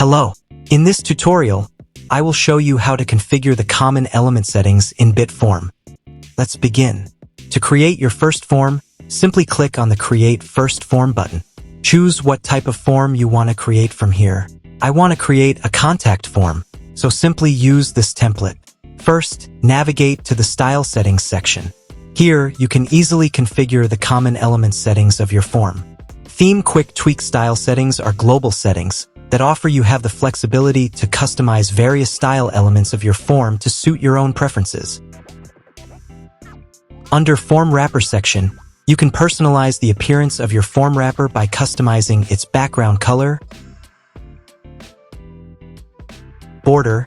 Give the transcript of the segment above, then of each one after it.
Hello. In this tutorial, I will show you how to configure the common element settings in Bitform. Let's begin. To create your first form, simply click on the Create First Form button. Choose what type of form you want to create from here. I want to create a contact form, so simply use this template. First, navigate to the Style Settings section. Here, you can easily configure the common element settings of your form. Theme Quick Tweak Style Settings are global settings that offer you the flexibility to customize various style elements of your form to suit your own preferences. Under Form Wrapper section, you can personalize the appearance of your form wrapper by customizing its background color, border,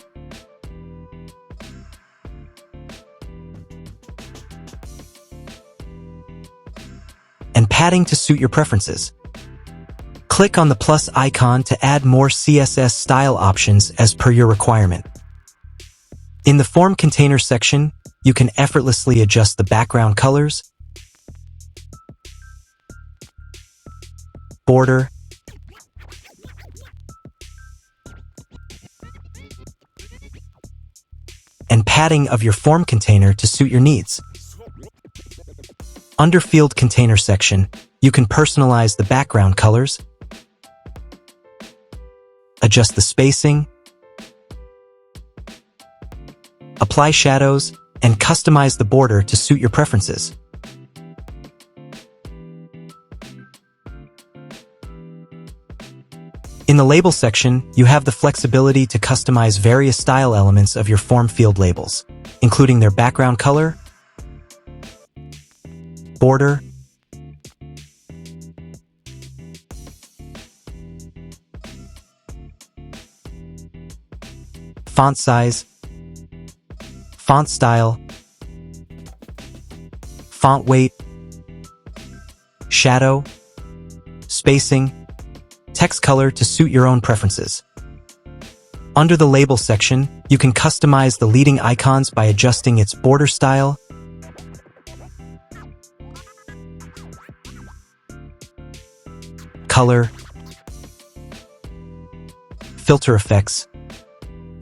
and padding to suit your preferences. Click on the plus icon to add more CSS style options as per your requirement. In the Form Container section, you can effortlessly adjust the background colors, border, and padding of your form container to suit your needs. Under Field Container section, you can personalize the background colors, adjust the spacing, apply shadows, and customize the border to suit your preferences. In the Label section, you have the flexibility to customize various style elements of your form field labels, including their background color, border, font size, font style, font weight, shadow, spacing, text color to suit your own preferences. Under the Label section, you can customize the leading icons by adjusting its border style, color, filter effects,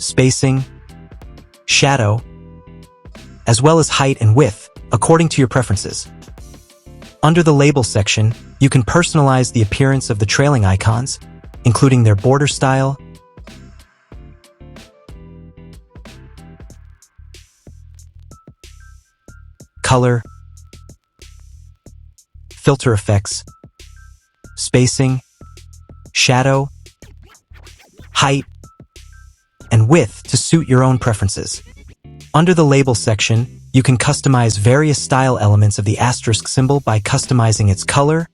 spacing, shadow, as well as height and width, according to your preferences. Under the Label section, you can personalize the appearance of the trailing icons, including their border style, color, filter effects, spacing, shadow, height, and width to suit your own preferences. Under the Label section, you can customize various style elements of the asterisk symbol by customizing its color,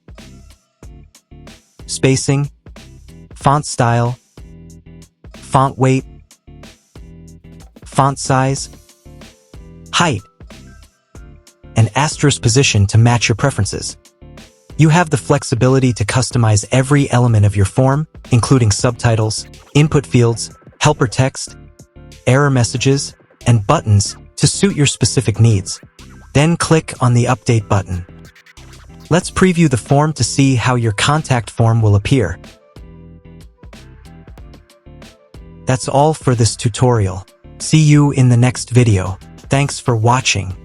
spacing, font style, font weight, font size, height, and asterisk position to match your preferences. You have the flexibility to customize every element of your form, including subtitles, input fields, helper text, error messages, and buttons to suit your specific needs. Then click on the Update button. Let's preview the form to see how your contact form will appear. That's all for this tutorial. See you in the next video. Thanks for watching.